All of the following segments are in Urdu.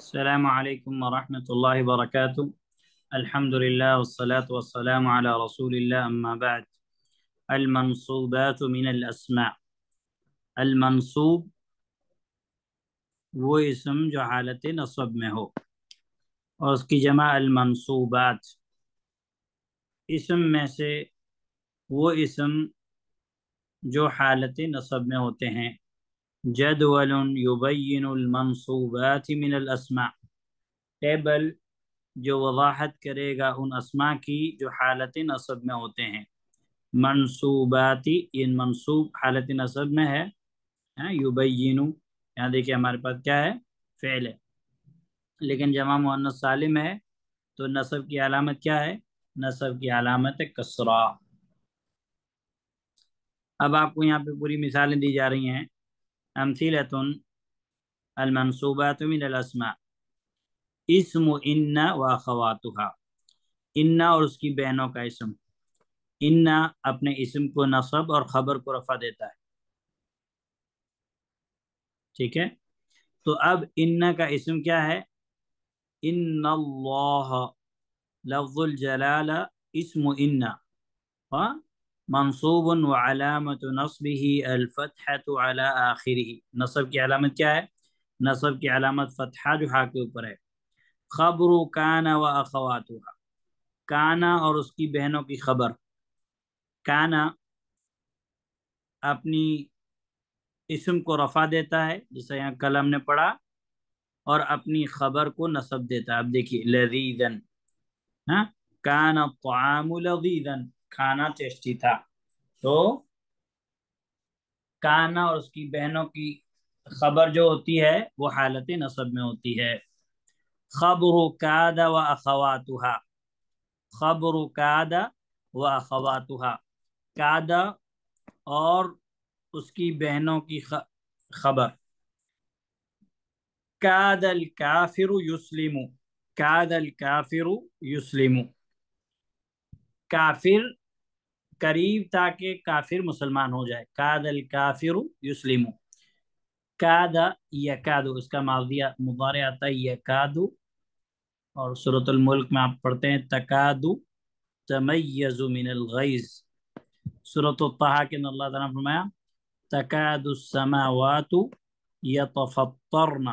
السلام عليكم ورحمة الله وبركاته. الحمد لله والصلاة والسلام على رسول الله، أما بعد. المنصوبات من الأسماء. المنصوب وہ اسم جو حالت نصب میں ہو، اور اس کی جمع المنصوبات. اسم میں سے وہ اسم جو حالت نصب میں ہوتے ہیں. جدول یبین المنصوبات من الاسماء، ٹیبل جو وضاحت کرے گا ان اسماء کی جو حالت نصب میں ہوتے ہیں. منصوباتی، یہ منصوب حالت نصب میں ہے. یبین، یہاں دیکھیں ہمارے پاس کیا ہے، فعل ہے، لیکن جمع مؤنث سالم ہے تو نصب کی علامت کیا ہے؟ نصب کی علامت ہے کسرہ. اب آپ کو یہاں پہ پوری مثالیں دی جا رہی ہیں. امثلۃ المنصوبات من الاسماء، اسم ان و اخواتها، ان اور اس کی بہنوں کا اسم. ان اپنے اسم کو نصب اور خبر کو رفع دیتا ہے، ٹھیک ہے. تو اب ان کا اسم کیا ہے؟ ان اللہ، لفظ الجلال اسم ان، منصوب وعلامت نصبه الفتحة على آخره. نصب کی علامت کیا ہے؟ نصب کی علامت فتحہ جو ہا کے اوپر ہے. خبر کان و اخواتها، کانا اور اس کی بہنوں کی خبر. کانا اپنی اسم کو رفع دیتا ہے جیسے یہاں کل ہم نے پڑھا، اور اپنی خبر کو نصب دیتا ہے. اب دیکھیے لذیذن، کان الطعام لذیذن، کھانا ٹیسٹی تھا. تو کانا اور اس کی بہنوں کی خبر جو ہوتی ہے وہ حالت نصب میں ہوتی ہے. خبر کاد و اخواتها، خبر کاد و اخواتها، کاد اور اس کی بہنوں کی خبر. کاد الکافر یسلم، کاد الکافر یسلم، کافر قریب تھا کہ کافر مسلمان ہو جائے. کاد الکافر یسلم، کاد یکاد، اس کا ماضی مضارع آتا ہے یکاد، اور سورۃ الملک میں آپ پڑھتے ہیں تکاد تمیز من الغیظ. سورۃ الطہ کے اندر اللہ تعالیٰ نے فرمایا تکاد السماوات یتفطرن،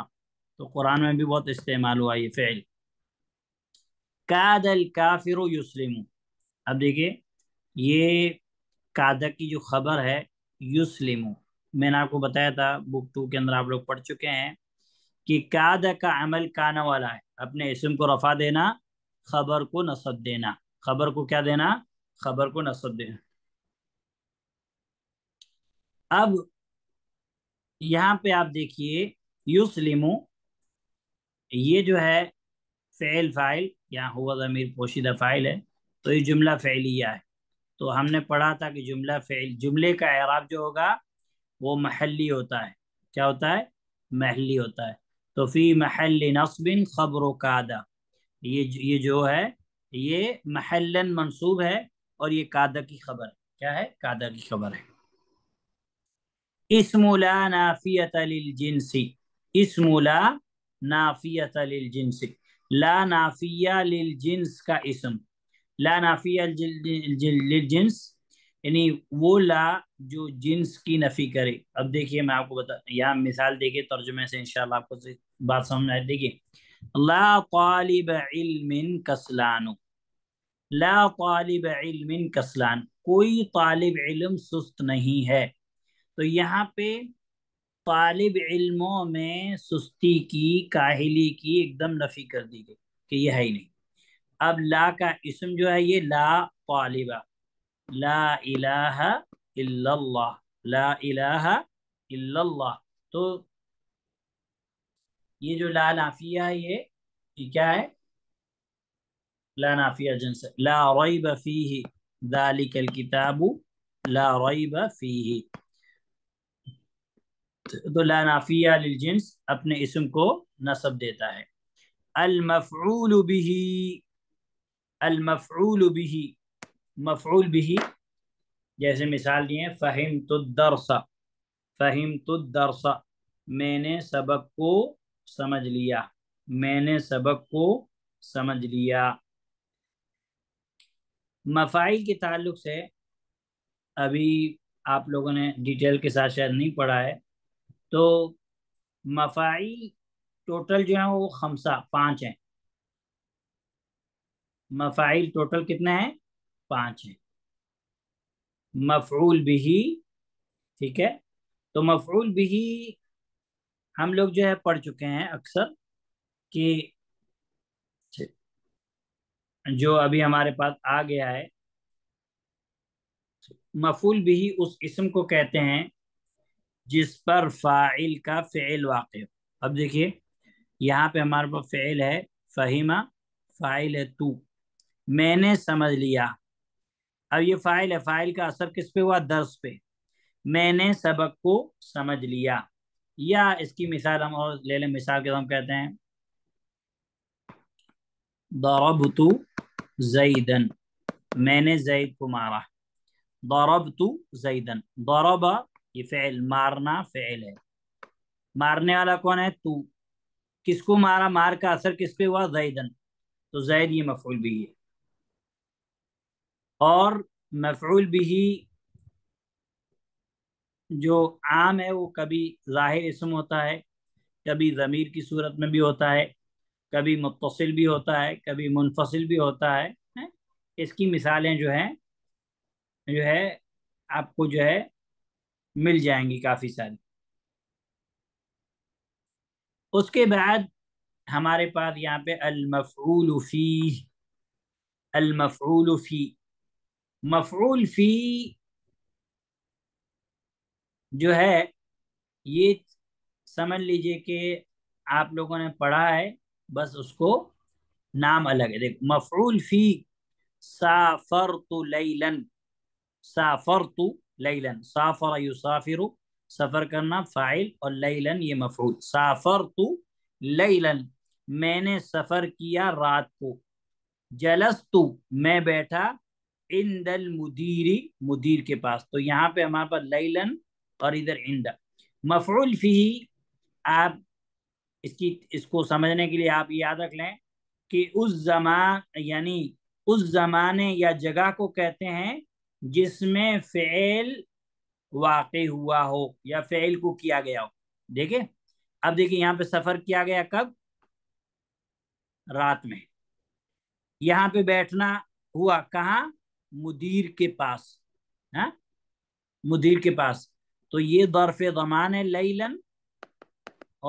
تو قرآن میں بھی بہت استعمال ہوا یہ فعل. کاد الکافر یسلم، اب دیکھیے یہ کادہ کی جو خبر ہے یسلم، میں نے آپ کو بتایا تھا بک 2 کے اندر، آپ لوگ پڑھ چکے ہیں کہ کادہ کا عمل کانا والا ہے، اپنے اسم کو رفع دینا، خبر کو نصب دینا. خبر کو کیا دینا؟ خبر کو نصب دینا. اب یہاں پہ آپ دیکھیے یسلم، یہ جو ہے فعل فاعل، یہاں ہوا ضمیر پوشیدہ فاعل ہے، تو یہ جملہ فعلیہ ہے. تو ہم نے پڑھا تھا کہ جملہ فعل، جملے کا اعراب جو ہوگا وہ محلی ہوتا ہے. کیا ہوتا ہے؟ محلی ہوتا ہے. تو فی محل نصب خبر کادہ، یہ جو ہے یہ محلن منصوب ہے، اور یہ کادہ کی خبر ہے. کیا ہے؟ کادہ کی خبر ہے. اسم لا نافیۃ للجنس، اسم لا نافیۃ للجنس، لا نافیہ للجنس کا اسم. لا نافیہ للجنس یعنی وہ لا جو جنس کی نفی کرے. اب دیکھیے میں آپ کو بتا، یہاں مثال دیکھیے ترجمے سے انشاءاللہ آپ کو بات سمجھ آئے. دیکھیے لا طالب علم کسلان، لا طالب علم کسلان، کوئی طالب علم سست نہیں ہے. تو یہاں پہ طالب علموں میں سستی کی، کاہلی کی ایک دم نفی کر دی گئی کہ یہ ہے ہی نہیں. اب لا کا اسم جو ہے یہ لا طالبہ، لا الہ الا اللہ، لا الہ الا اللہ. تو یہ جو لا نافیہ ہے یہ کیا ہے؟ لا نافیہ جنس. لا ریب فیہ ذالک الکتاب لا ریب فیہ، تو لا نافیہ للجنس اپنے اسم کو نصب دیتا ہے. المفعول به، المفعول به، مفعول به جیسے مثال دیے ہیں فہمت الدرس، فہمت الدرس، میں نے سبق کو سمجھ لیا. میں نے سبق کو سمجھ لیا. مفاعیل کے تعلق سے ابھی آپ لوگوں نے ڈیٹیل کے ساتھ شاید نہیں پڑھا ہے. تو مفاعیل ٹوٹل جو ہیں وہ 5 ہیں. مفاعیل ٹوٹل کتنے ہیں؟ 5 ہیں. مفعول بھی، ٹھیک ہے. تو مفعول بھی ہم لوگ جو ہے پڑھ چکے ہیں اکثر، کہ جو ابھی ہمارے پاس آ گیا ہے، مفعول بھی اس اسم کو کہتے ہیں جس پر فاعل کا فعل واقع ہو. اب دیکھیے یہاں پہ ہمارے پاس فعل ہے فہیمہ، فاعل ہے تو، میں نے سمجھ لیا. اب یہ فاعل ہے، فاعل کا اثر کس پہ ہوا؟ درس پہ. میں نے سبق کو سمجھ لیا. یا اس کی مثال ہم اور لے لیں، مثال کے ہم کہتے ہیں ضربت زیدن، میں نے زید کو مارا. ضربت زیدن، ضرب یہ فعل، مارنا فعل ہے. مارنے والا کون ہے؟ تو. کس کو مارا؟ مار کا اثر کس پہ ہوا؟ زیدن. تو زید یہ مفعول بھی ہے. اور مفعول بھی جو عام ہے وہ کبھی ظاہر اسم ہوتا ہے، کبھی ضمیر کی صورت میں بھی ہوتا ہے، کبھی متصل بھی ہوتا ہے، کبھی منفصل بھی ہوتا ہے. اس کی مثالیں جو ہے آپ کو جو ہے مل جائیں گی کافی ساری. اس کے بعد ہمارے پاس یہاں پہ المفعول فیہ. المفعول فی، مفعول فی جو ہے یہ سمجھ لیجئے کہ آپ لوگوں نے پڑھا ہے، بس اس کو نام الگ ہے. دیکھ مفعول فی، سافرت لیلن، سافرت لیلن، سافر یسافر سفر کرنا فاعل، اور لیلن یہ مفعول. سافرت لیلن، میں نے سفر کیا رات کو. جلست، میں بیٹھا عند المدیر، مدیر کے پاس. تو یہاں پہ ہمارے پاس لیلن اور ادھر عند. مفعول فی آپ اس کو سمجھنے کے لیے آپ یاد رکھ لیں کہ اس زمان یعنی اس زمانے یا جگہ کو کہتے ہیں جس میں فعل واقع ہوا ہو یا فعل کو کیا گیا ہو. دیکھیں اب دیکھیں یہاں پہ سفر کیا گیا کب؟ رات میں. یہاں پہ بیٹھنا ہوا کہاں؟ مدیر کے پاس. ہاں مدیر کے پاس. تو یہ ظرف زمان ہے لیلن،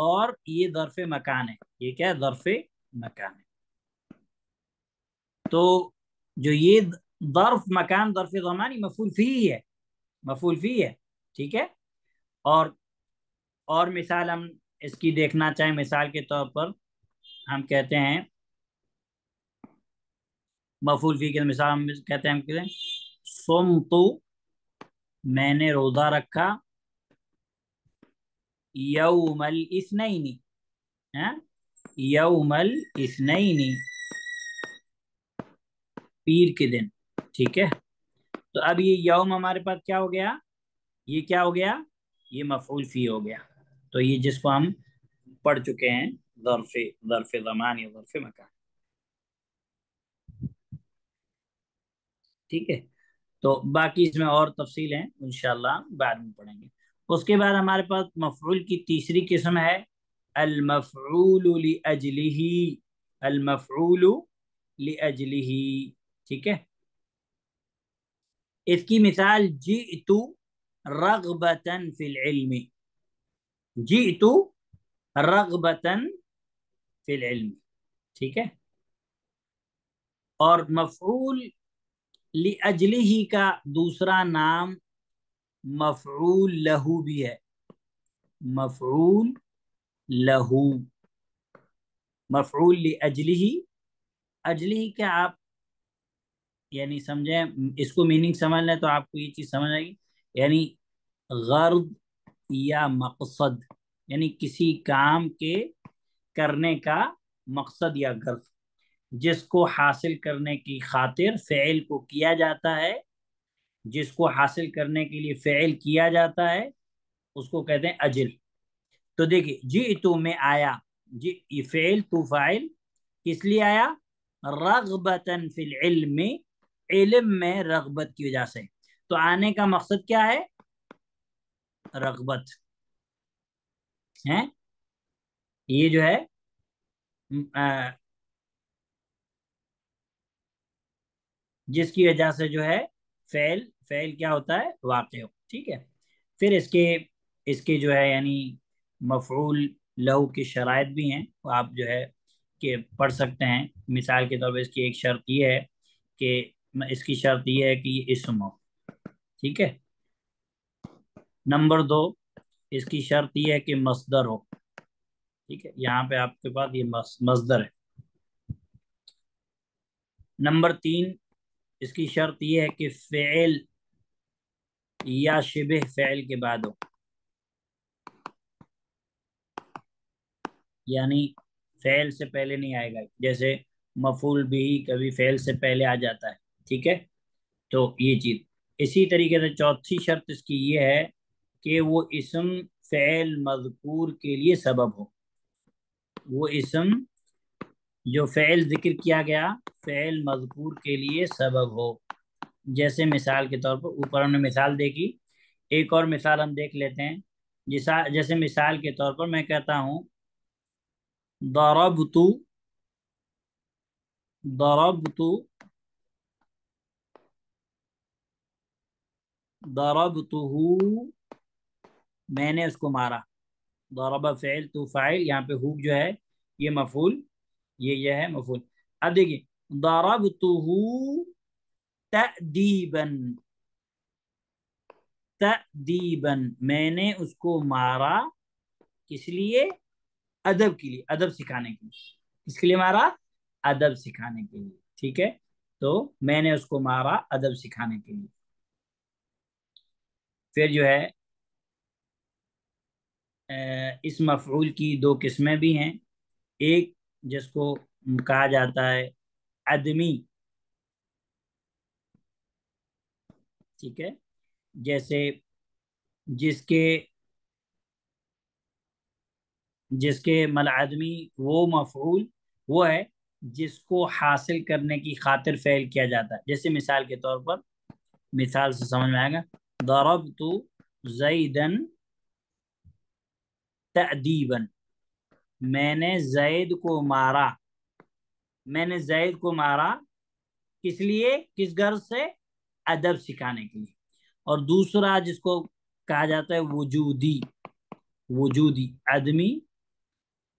اور یہ ظرف مکان ہے. یہ کیا ہے؟ ظرف مکان ہے. تو جو یہ ظرف مکان ظرف زمان مفعول فی ہے، مفعول فی ہے. ٹھیک ہے. اور مثال ہم اس کی دیکھنا چاہیں، مثال کے طور پر ہم کہتے ہیں مفعول فی کے مثال ہم کہتے ہیں صمت، میں نے روزہ رکھا یوم الاثنین، یوم الاثنین پیر کے دن. ٹھیک ہے. تو اب یہ یوم ہمارے پاس کیا ہو گیا؟ یہ کیا ہو گیا؟ یہ مفعول فی ہو گیا. تو یہ جس کو ہم پڑھ چکے ہیں ظرف زمان یا ظرف مکان. ٹھیک ہے. تو باقی اس میں اور تفصیل ہیں انشاءاللہ بعد میں پڑھیں گے. اس کے بعد ہمارے پاس مفعول کی تیسری قسم ہے المفعول لاجلہ. المفعول لاجلہ. ٹھیک ہے. اس کی مثال جئت رغبتا فی العلم. جئت رغبتا فی العلم. ٹھیک ہے. اور مفعول لاجلہ کا دوسرا نام مفعول لہو بھی ہے. مفعول لہو، مفعول لاجلہ. اجلہ کیا آپ یعنی سمجھیں، اس کو میننگ سمجھ لیں تو آپ کو یہ چیز سمجھ آئے گی. یعنی غرض یا مقصد، یعنی کسی کام کے کرنے کا مقصد یا غرض جس کو حاصل کرنے کی خاطر فعل کو کیا جاتا ہے، جس کو حاصل کرنے کے لیے فعل کیا جاتا ہے اس کو کہتے ہیں اجل. تو دیکھیے جئتو میں آیا، جی یہ فعل تو فاعل کس لیے آیا؟ رغبتاً فی العلم، علم میں رغبت کی وجہ سے. تو آنے کا مقصد کیا ہے؟ رغبت ہے. یہ جو ہے جس کی وجہ سے جو ہے فعل فعل کیا ہوتا ہے؟ واقع ہو. ٹھیک ہے. پھر اس کے جو ہے یعنی مفعول لہو کی شرائط بھی ہیں، وہ آپ جو ہے کہ پڑھ سکتے ہیں. مثال کے طور پر اس کی ایک شرط یہ ہے کہ اس کی شرط یہ ہے کہ یہ اسم ہو. ٹھیک ہے. نمبر 2 اس کی شرط یہ ہے کہ مصدر ہو. ٹھیک ہے. یہاں پہ آپ کے پاس یہ مصدر ہے. نمبر 3 اس کی شرط یہ ہے کہ فعل یا شبہ فعل کے بعد ہو، یعنی فعل سے پہلے نہیں آئے گا. جیسے مفعول بھی کبھی فعل سے پہلے آ جاتا ہے. ٹھیک ہے. تو یہ چیز اسی طریقے سے چوتھی شرط اس کی یہ ہے کہ وہ اسم فعل مذکور کے لیے سبب ہو. وہ اسم جو فعل ذکر کیا گیا فعل مذکور کے لیے سبب ہو. جیسے مثال کے طور پر اوپر ہم نے مثال دیکھی، ایک اور مثال ہم دیکھ لیتے ہیں. جیسے مثال کے طور پر میں کہتا ہوں ضربت ضربت ضربته، میں نے اس کو مارا. ضرب فعل تو فاعل، یہاں پہ ہو جو ہے یہ مفعول، یہ ہے مفعول. اب دیکھیے ضربته تأدیبا، تأدیبا میں نے اس کو مارا کس لیے؟ ادب کے لیے، ادب سکھانے کے لیے. کس کے لیے مارا؟ ادب سکھانے کے لیے. ٹھیک ہے. تو میں نے اس کو مارا ادب سکھانے کے لیے. پھر جو ہے اس مفعول کی 2 قسمیں بھی ہیں. ایک جس کو کہا جاتا ہے ادمی. ٹھیک ہے. جیسے جس کے ادمی وہ مفعول وہ ہے جس کو حاصل کرنے کی خاطر فعل کیا جاتا ہے. جیسے مثال کے طور پر، مثال سے سمجھ میں آئے گا، ضربت زیدا تأدیبا، میں نے زید کو مارا. میں نے زید کو مارا کس لیے؟ کس غرض سے؟ ادب سکھانے کے لیے. اور دوسرا جس کو کہا جاتا ہے وجودی. وجودی ادمی،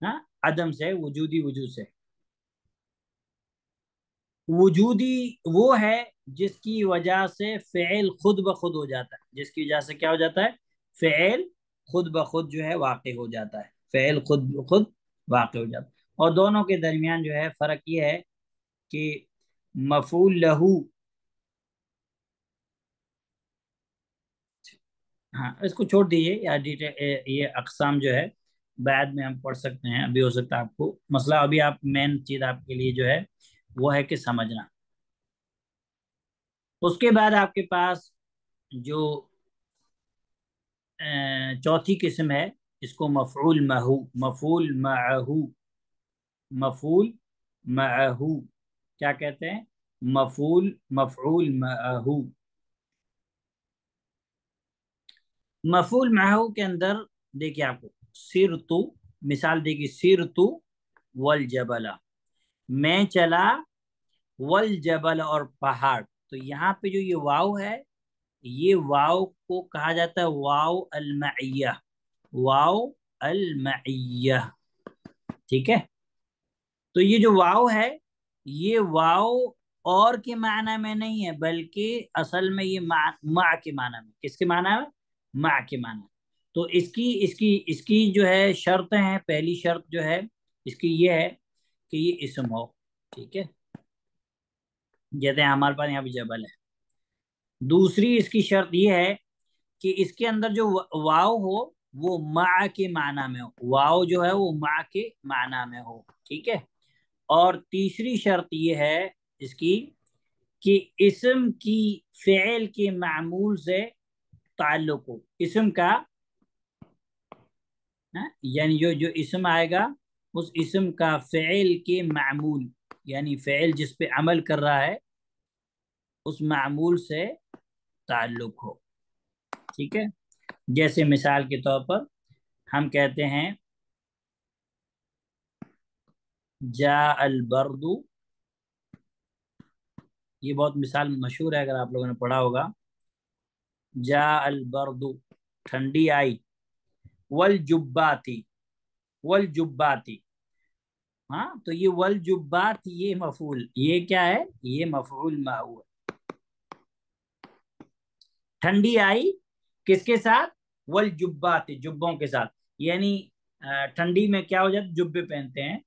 ہاں عدم سے، وجودی وجود سے. وجودی وہ ہے جس کی وجہ سے فعل خود بخود ہو جاتا ہے. جس کی وجہ سے کیا ہو جاتا ہے؟ فعل خود بخود جو ہے واقع ہو جاتا ہے. فعل خود بخود واقع ہو جاتا ہے. اور دونوں کے درمیان جو ہے فرق یہ ہے کہ مفعول لہو، ہاں اس کو چھوڑ دیجیے یا یہ اقسام جو ہے بعد میں ہم پڑھ سکتے ہیں. ابھی ہو سکتا ہے آپ کو مسئلہ، ابھی آپ مین چیز آپ کے لیے جو ہے وہ ہے کہ سمجھنا. اس کے بعد آپ کے پاس جو چوتھی قسم ہے اس کو مفعول مہو، مفعول معہو، مفعول معہو کیا کہتے ہیں؟ مفعول معہو. مفعول معہو کے اندر دیکھیے آپ کو سرتو، مثال دیکھیے سرتو والجبل، میں چلا، والجبل اور پہاڑ. تو یہاں پہ جو یہ واو ہے، یہ واو کو کہا جاتا ہے واو المعیہ، واو المعیہ. ٹھیک ہے. تو یہ جو واو ہے یہ واو اور کے معنی میں نہیں ہے، بلکہ اصل میں یہ مع کے معنی میں. کس کے معنی میں؟ مع کے معنی. تو اس کی جو ہے شرط ہیں. پہلی شرط جو ہے اس کی یہ ہے کہ یہ اسم ہو. ٹھیک ہے. جیسے ہمارے پاس یہاں پہ جبل ہے. دوسری اس کی شرط یہ ہے کہ اس کے اندر جو واو ہو وہ مع کے معنی میں ہو. واو جو ہے وہ مع کے معنی میں ہو. ٹھیک ہے. اور تیسری شرط یہ ہے اس کی کہ اسم کی فعل کے معمول سے تعلق ہو. اسم کا یعنی جو اسم آئے گا اس اسم کا فعل کے معمول یعنی فعل جس پہ عمل کر رہا ہے اس معمول سے تعلق ہو. ٹھیک ہے. جیسے مثال کے طور پر ہم کہتے ہیں جاء البرد. یہ بہت مثال مشہور ہے اگر آپ لوگوں نے پڑھا ہوگا. جاء البرد ٹھنڈی آئی. والجباتی والجباتی. ہاں تو یہ والجبات یہ مفعول یہ کیا ہے یہ مفعول ما ہوا. ٹھنڈی آئی کس کے ساتھ والجبات جبوں کے ساتھ یعنی ٹھنڈی میں کیا ہو جاتا جبے پہنتے ہیں.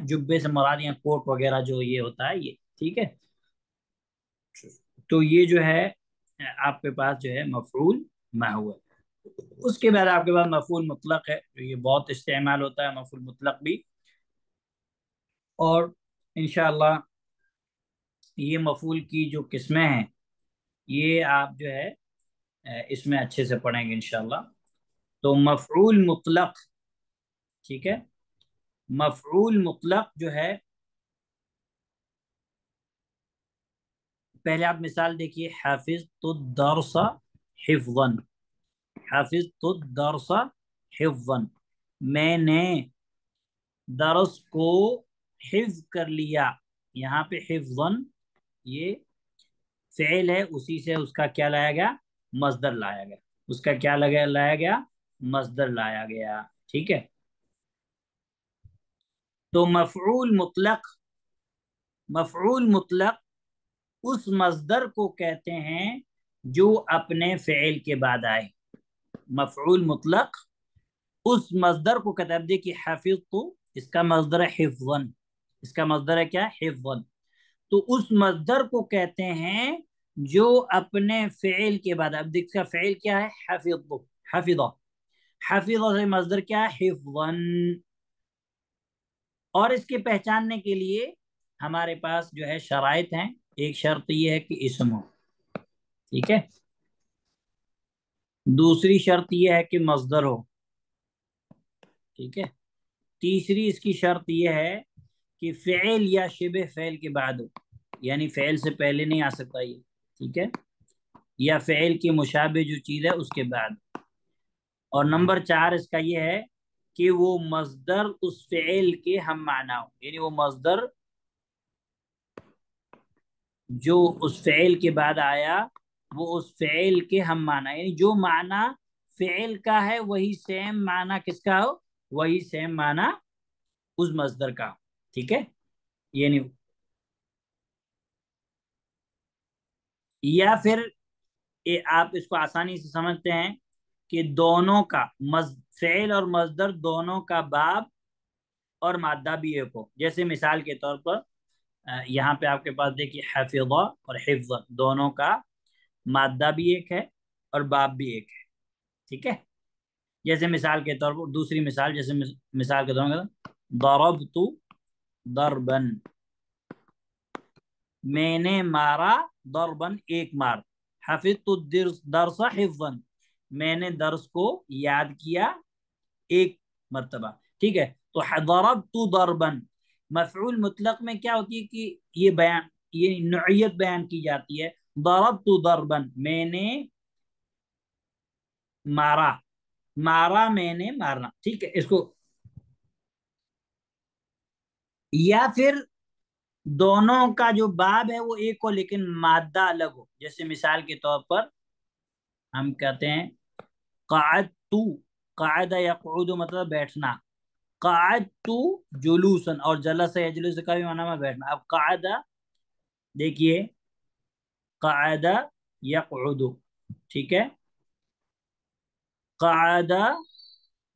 جبے سے مراد یہاں کوٹ وغیرہ جو یہ ہوتا ہے یہ. ٹھیک ہے. تو یہ جو ہے آپ کے پاس جو ہے مفعول ما ہوا. اس کے بعد آپ کے پاس مفعول مطلق ہے جو یہ بہت استعمال ہوتا ہے مفعول مطلق بھی. اور انشاءاللہ یہ مفعول کی جو قسمیں ہیں یہ آپ جو ہے اس میں اچھے سے پڑھیں گے انشاءاللہ. تو مفعول مطلق. ٹھیک ہے. مفعول مطلق جو ہے پہلے آپ مثال دیکھیے حفظت الدرس حفظا. حفظت الدرس حفظا میں نے درس کو حفظ کر لیا. یہاں پہ حفظا یہ فعل ہے اسی سے اس کا کیا لایا گیا مصدر لایا گیا. اس کا کیا لایا گیا مصدر لایا گیا. ٹھیک ہے. تو مفعول مطلق اس مصدر کو کہتے ہیں جو اپنے فعل کے بعد آئے. مفعول مطلق اس مصدر کو کہتے ہیں. اب دیکھیے حفظت تو اس کا مصدر ہے حفظا. اس کا مصدر ہے کیا حفظا. تو اس مصدر کو کہتے ہیں جو اپنے فعل کے بعد. اب دیکھ اس کا فعل کیا ہے حفظ. حفظ حفظ سے مصدر کیا ہے حفظا. اور اس کے پہچاننے کے لیے ہمارے پاس جو ہے شرائط ہیں. ایک شرط یہ ہے کہ اسم ہو. ٹھیک ہے. دوسری شرط یہ ہے کہ مصدر ہو. ٹھیک ہے. تیسری اس کی شرط یہ ہے کہ فعل یا شبہ فعل کے بعد ہو یعنی فعل سے پہلے نہیں آ سکتا یہ. ٹھیک ہے. یا فعل کی مشابہ جو چیز ہے اس کے بعد. اور نمبر 4 اس کا یہ ہے کہ وہ مصدر اس فعل کے ہم معنی ہو یعنی وہ مصدر جو اس فعل کے بعد آیا وہ اس فعل کے ہم معنی یعنی جو معنی فعل کا ہے وہی سیم معنی کس کا ہو وہی سیم معنی اس مصدر کا. ٹھیک ہے. یعنی یا پھر آپ اس کو آسانی سے سمجھتے ہیں کہ دونوں کا فعل اور مصدر دونوں کا باب اور مادہ بھی ایک ہو. جیسے مثال کے طور پر یہاں پہ آپ کے پاس دیکھیے حفظ اور حفظ دونوں کا مادہ بھی ایک ہے اور باب بھی ایک ہے. ٹھیک ہے. جیسے مثال کے طور پر دوسری مثال جیسے مثال کے طور پر ضربت ضربا میں نے مارا ضربا ایک مار. حفظت الدرس حفظا میں نے درس کو یاد کیا ایک مرتبہ. ٹھیک ہے. تو ضربت ضربا مفعول مطلق میں کیا ہوتی ہے کہ یہ نوعیت بیان کی جاتی ہے. ضربت ضربا میں نے مارا میں نے مارنا. ٹھیک ہے. اس کو یا پھر دونوں کا جو باب ہے وہ ایک ہو لیکن مادہ الگ ہو. جیسے مثال کے طور پر ہم کہتے ہیں قعدت قعد یقعد مطلب بیٹھنا. قعدت جلوسا اور جلس یجلس کا بھی معنی ہے بیٹھنا. اب قعد دیکھیے قعد یقعد. ٹھیک ہے. قعد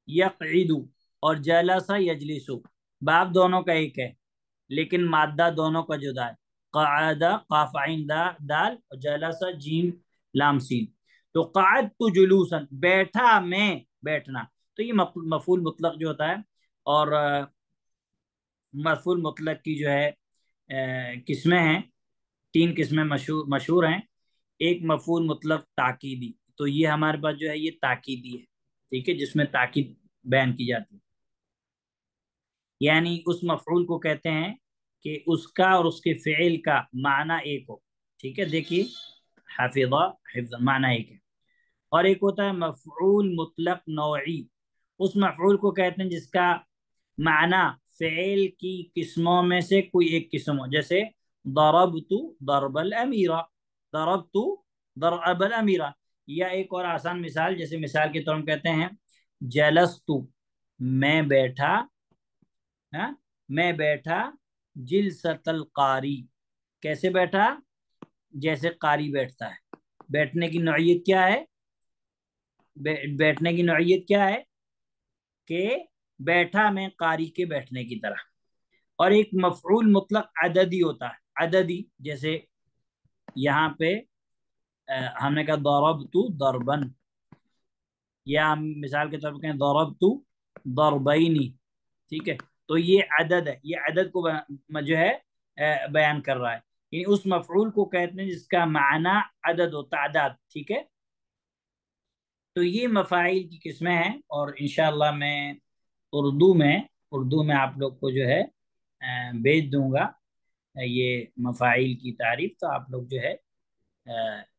یقعد اور جلس یجلس باب دونوں کا ایک ہے لیکن مادہ دونوں کا جدا ہے. قعد قاف عین دال اور جلس جیم لام سین. تو قعدت جلوسا بیٹھا میں بیٹھنا. تو یہ مفعول مطلق جو ہوتا ہے. اور مفعول مطلق کی جو ہے قسمیں ہیں 3 قسمیں مشہور ہیں. ایک مفعول مطلق تاکیدی. تو یہ ہمارے پاس جو ہے یہ تاکیدی ہے. ٹھیک ہے. جس میں تاکید بیان کی جاتی ہے. یعنی اس مفعول کو کہتے ہیں کہ اس کا اور اس کے فعل کا معنی ایک ہو. ٹھیک ہے، دیکھیے حفظہ، حفظ معنی ایک ہے. اور ایک ہوتا ہے مفعول مطلق نوعی. اس مفعول کو کہتے ہیں جس کا معنی فعل کی قسموں میں سے کوئی ایک قسم ہو. جیسے ضربت ضرب الامیر، ضربت ضرب الامیر. یا ایک اور آسان مثال، جیسے مثال کے طور پر کہتے ہیں جلست، میں بیٹھا، ہاں میں بیٹھا جلسۃ القاری. کیسے بیٹھا؟ جیسے قاری بیٹھتا ہے. بیٹھنے کی نوعیت کیا ہے؟ بیٹھنے کی نوعیت کیا ہے کہ بیٹھا میں قاری کے بیٹھنے کی طرح. اور ایک مفعول مطلق عددی ہوتا ہے، عددی. جیسے یہاں پہ ہم نے کہا ضربت ضربا، یا ہم مثال کے طور پر کہیں ضربت ضربین. ٹھیک ہے، تو یہ عدد ہے، یہ عدد کو جو ہے بیان کر رہا ہے. یعنی اس مفعول کو کہتے ہیں جس کا معنی عدد و تعداد. ٹھیک ہے، تو یہ مفاعیل کی قسمیں ہیں. اور انشاءاللہ میں اردو میں آپ لوگ کو جو ہے بھیج دوں گا یہ مفاعیل کی تعریف. تو آپ لوگ جو ہے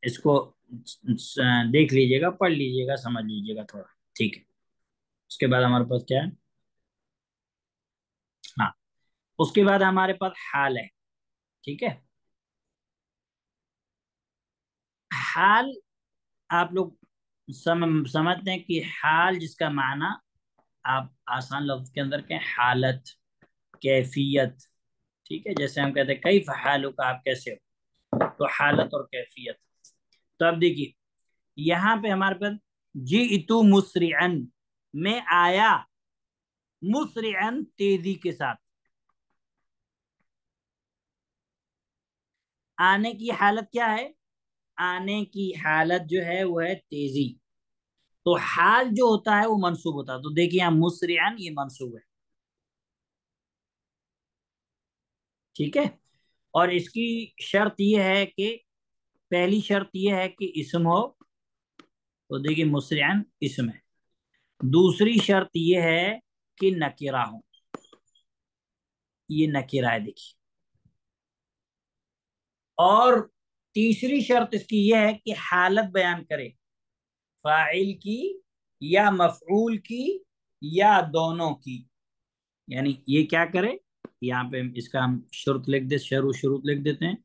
اس کو دیکھ لیجئے گا، پڑھ لیجئے گا، سمجھ لیجئے گا تھوڑا. ٹھیک ہے، اس کے بعد ہمارے پاس کیا ہے؟ ہاں، اس کے بعد ہمارے پاس حال ہے. ٹھیک ہے، حال آپ لوگ سمجھتے ہیں کہ حال جس کا معنی آپ آسان لفظ کے اندر کہ حالت، کیفیت. ٹھیک ہے، جیسے ہم کہتے ہیں کیف حالک، آپ کیسے ہو، تو حالت اور کیفیت. تو اب دیکھیے یہاں پہ ہمارے پاس جئت مسرعا، میں آیا مسرعا تیزی کے ساتھ. آنے کی حالت کیا ہے؟ آنے کی حالت جو ہے وہ ہے تیزی. تو حال جو ہوتا ہے وہ منصوب ہوتا ہے. تو دیکھیے یہاں مسرعا یہ منصوب ہے. ٹھیک ہے، اور اس کی شرط یہ ہے کہ پہلی شرط یہ ہے کہ اسم ہو. تو دیکھیے مسرعا اسم ہے. دوسری شرط یہ ہے کہ نکرہ ہو. یہ نکرہ ہے دیکھیے. اور تیسری شرط اس کی یہ ہے کہ حالت بیان کرے، فاعل کی یا مفعول کی یا دونوں کی. یعنی یہ کیا کرے، یہاں پہ اس کا ہم شرط لکھ دے، شروط لکھ دیتے ہیں.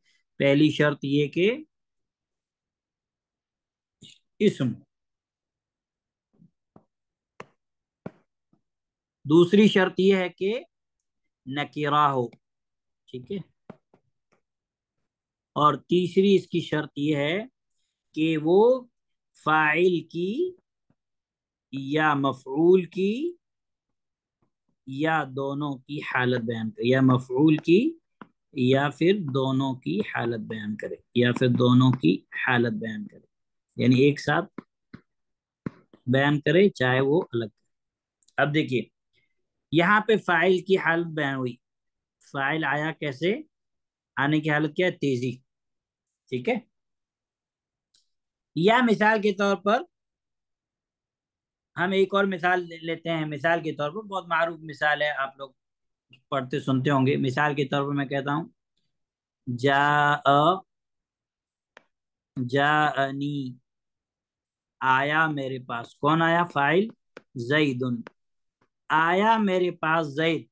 پہلی شرط یہ کہ اسم. دوسری شرط یہ ہے کہ نکرہ ہو. ٹھیک ہے، اور تیسری اس کی شرط یہ ہے کہ وہ فاعل کی یا مفعول کی یا دونوں کی حالت بیان کرے، یا مفعول کی یا پھر دونوں کی حالت بیان کرے، یا پھر دونوں کی حالت بیان کرے. یعنی ایک ساتھ بیان کرے چاہے وہ الگ کرے. اب دیکھیے یہاں پہ فاعل کی حالت بیان ہوئی. فاعل آیا کیسے؟ آنے کی حالت کیا ہے؟ تیزی. ٹھیک ہے، یا مثال کے طور پر ہم ایک اور مثال لیتے ہیں. مثال کے طور پر بہت معروف مثال ہے، آپ لوگ پڑھتے سنتے ہوں گے. مثال کے طور پر میں کہتا ہوں جاءنی، آیا میرے پاس. کون آیا؟ فاعل زید. آیا میرے پاس زید.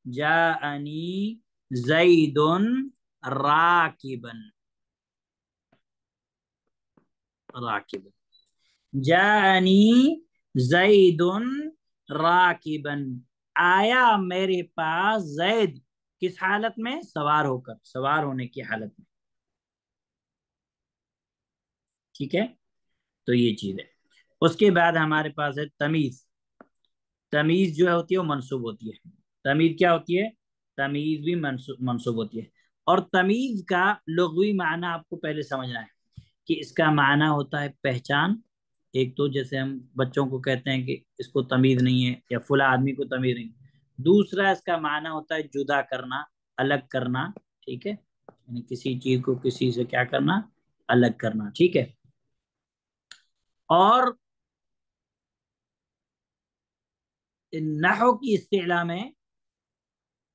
جاءنی زید راکبا، راکبا. جاءنی زید راکبا، آیا میرے پاس زید کس حالت میں؟ سوار ہو کر، سوار ہونے کی حالت میں. ٹھیک ہے، تو یہ چیز ہے. اس کے بعد ہمارے پاس ہے تمیز. تمیز جو ہوتی ہے وہ منصوب ہوتی ہے. تمیز کیا ہوتی ہے؟ تمیز بھی منصوب ہوتی ہے. اور تمیز کا لغوی معنی آپ کو پہلے سمجھنا ہے کہ اس کا معنی ہوتا ہے پہچان. ایک تو جیسے ہم بچوں کو کہتے ہیں کہ اس کو تمیز نہیں ہے، یا فلاں آدمی کو تمیز نہیں. دوسرا اس کا معنی ہوتا ہے جدا کرنا، الگ کرنا. ٹھیک ہے، یعنی کسی چیز کو کسی سے کیا کرنا؟ الگ کرنا. ٹھیک ہے، اور نحو کی اصطلاح میں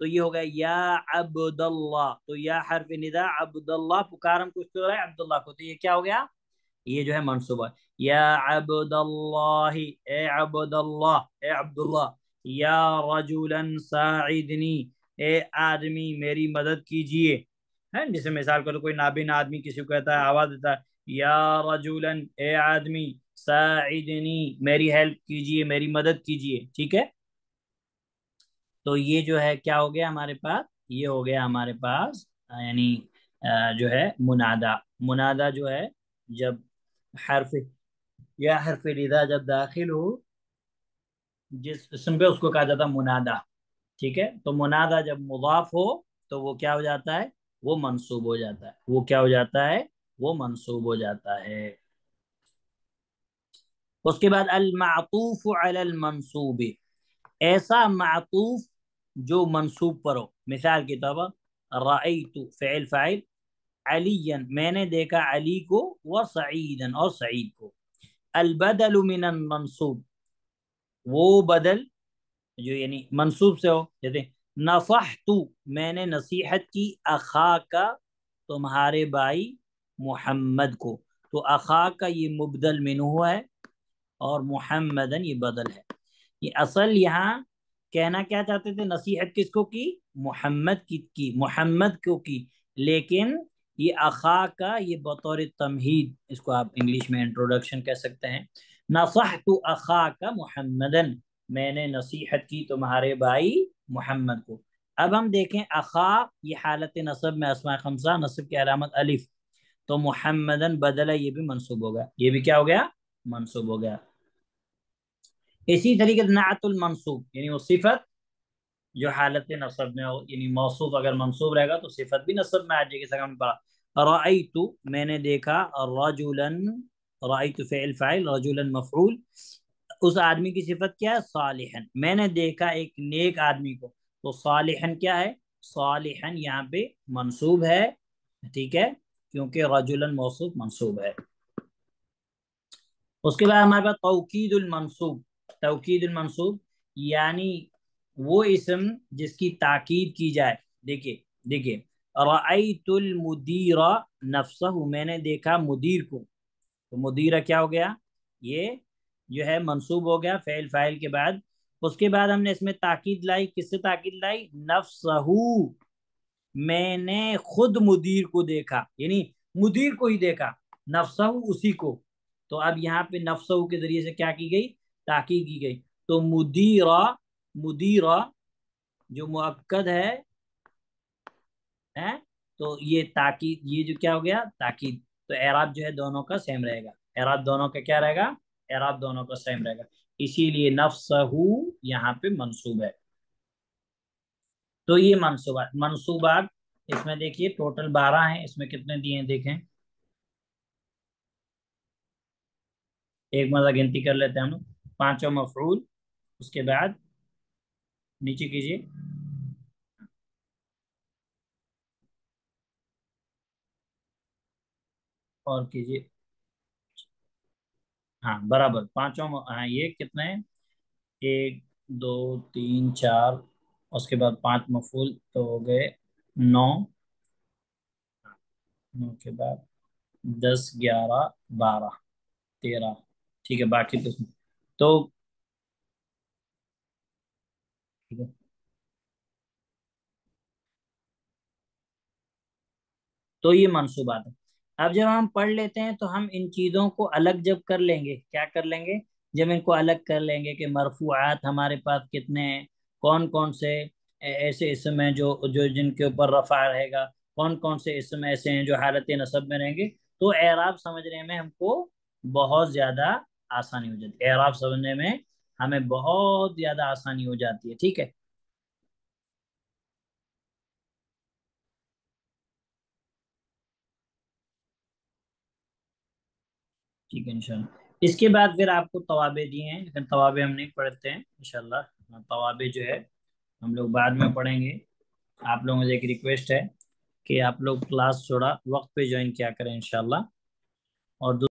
تو یہ ہو گیا یا عبد اللہ، تو یا حرف ندا عبد اللہ، پکارم کچھ تو رہا ہے عبد اللہ کو، تو یہ کیا ہو گیا؟ یہ جو ہے منصوبہ، یا عبد اللہ، اے عبد اللہ، اے عبداللہ، یا رجلا ساعدنی، اے آدمی میری مدد کیجئے، ہے جیسے مثال کرو کوئی نابینا آدمی کسی کو کہتا ہے، آواز دیتا ہے یا رجلا، اے آدمی، ساعدنی میری ہیلپ کیجئے، میری مدد کیجئے، ٹھیک ہے؟ تو یہ جو ہے کیا ہو گیا ہمارے پاس؟ یہ ہو گیا ہمارے پاس یعنی جو ہے منادا، منادا جو ہے جب حرف یا حرف ندا جب داخل ہو جس اسم پہ اس کو کہا جاتا ہے منادا، ٹھیک ہے؟ تو منادا جب مضاف ہو تو وہ کیا ہو جاتا ہے؟ وہ منصوب ہو جاتا ہے، وہ کیا ہو جاتا ہے؟ وہ منصوب ہو جاتا ہے۔ اس کے بعد المعطوف علی المنصوب، ایسا معطوف جو منصوب پر ہو، مثال کے طور پر رأیت فعل فاعل، علی میں نے دیکھا علی کو، وسعیدا اور سعید کو، البدل من المنصوب وہ بدل جو یعنی منصوب سے ہو، جیسے نصحت میں نے نصیحت کی، اخا کا تمہارے بھائی محمد کو، تو اخا کا یہ مبدل منہ ہے اور محمدن یہ بدل ہے۔ یہ اصل یہاں کہنا کیا چاہتے تھے؟ نصیحت کس کو کی؟ محمد کی محمد کو کی، لیکن یہ اخا کا یہ بطور تمہید، اس کو آپ انگلش میں انٹروڈکشن کہہ سکتے ہیں، نصحت اخا کا محمدن، میں نے نصیحت کی تمہارے بھائی محمد کو۔ اب ہم دیکھیں اخا یہ حالت نصب میں اسماء خمسہ، نصب کی علامت الف، تو محمدن بدلہ یہ بھی منصوب ہو گیا، یہ بھی کیا ہو گیا؟ منصوب ہو گیا۔ اسی طریقے سے نعت المنصوب یعنی وہ صفت جو حالت نصب میں ہو، یعنی موصوف اگر منصوب رہے گا تو صفت بھی نصب میں آ جائے گی، جیسا کہ ہم نے پڑھا رأیت میں نے دیکھا، رجلا رأیت فعل فاعل، رجلا مفعول، اس آدمی کی صفت کیا ہے؟ صالحن، میں نے دیکھا ایک نیک آدمی کو، تو صالحن کیا ہے؟ صالحن یہاں پہ منصوب ہے، ٹھیک ہے، کیونکہ رجلا موصوف منصوب ہے۔ اس کے بعد ہمارے پاس توکید المنصوب، توکید المنصوب یعنی وہ اسم جس کی تاکید کی جائے، دیکھیے دیکھیے رأیت المدیر نفسہ، میں نے دیکھا مدیر کو، تو مدیر کیا ہو گیا؟ یہ جو ہے منصوب ہو گیا فعل فاعل کے بعد۔ اس کے بعد ہم نے اس میں تاکید لائی، کس سے تاکید لائی؟ نفسہ، میں نے خود مدیر کو دیکھا، یعنی مدیر کو ہی دیکھا، نفسہ اسی کو، تو اب یہاں پہ نفسہ کے ذریعے سے کیا کی گئی؟ تاکید کی گئی، تو مدیرہ، مدیرہ جو مؤکد ہے تو یہ تاکید، یہ جو کیا ہو گیا؟ تاکید، تو اعراب جو ہے دونوں کا سیم رہے گا، اعراب دونوں کا کیا رہے گا؟ اعراب دونوں کا سیم رہے گا، اسی لیے نفسہ یہاں پہ منصوب ہے۔ تو یہ منصوبات، منصوبات اس میں دیکھیے ٹوٹل 12 ہیں، اس میں کتنے دیے ہیں دیکھیں، ایک مرتبہ گنتی کر لیتے ہیں ہم لوگ، پانچوں مفعول، اس کے بعد نیچے کیجیے، اور کیجیے، ہاں برابر پانچوں ہاں یہ کتنے ہیں؟ ایک، دو، تین، چار، اس کے بعد 5 مفعول تو ہو گئے 9، 9 کے بعد 10، 11، 12، 13، ٹھیک ہے، باقی تو ٹھیک ہے۔ تو یہ منصوبات ہے۔ اب جب ہم پڑھ لیتے ہیں تو ہم ان چیزوں کو الگ جب کر لیں گے، کیا کر لیں گے؟ جب ان کو الگ کر لیں گے کہ مرفوعات ہمارے پاس کتنے ہیں، کون کون سے ایسے اسم ہیں جو جو جن کے اوپر رفع رہے گا، کون کون سے اسم ایسے ہیں جو حالت نصب میں رہیں گے، تو اعراب سمجھنے میں ہم کو بہت زیادہ آسانی ہو جاتی ہے، اعراب سمجھنے میں ہمیں بہت زیادہ آسانی ہو جاتی ہے، ٹھیک ہے؟ ٹھیک ہے انشاءاللہ۔ اس کے بعد پھر آپ کو توابع دیے ہیں، لیکن توابع ہم نہیں پڑھتے ہیں انشاءاللہ، توابع جو ہے ہم لوگ بعد میں پڑھیں گے۔ آپ لوگوں سے ایک ریکویسٹ ہے کہ آپ لوگ کلاس تھوڑا وقت پہ جوائن کیا کریں انشاءاللہ، اور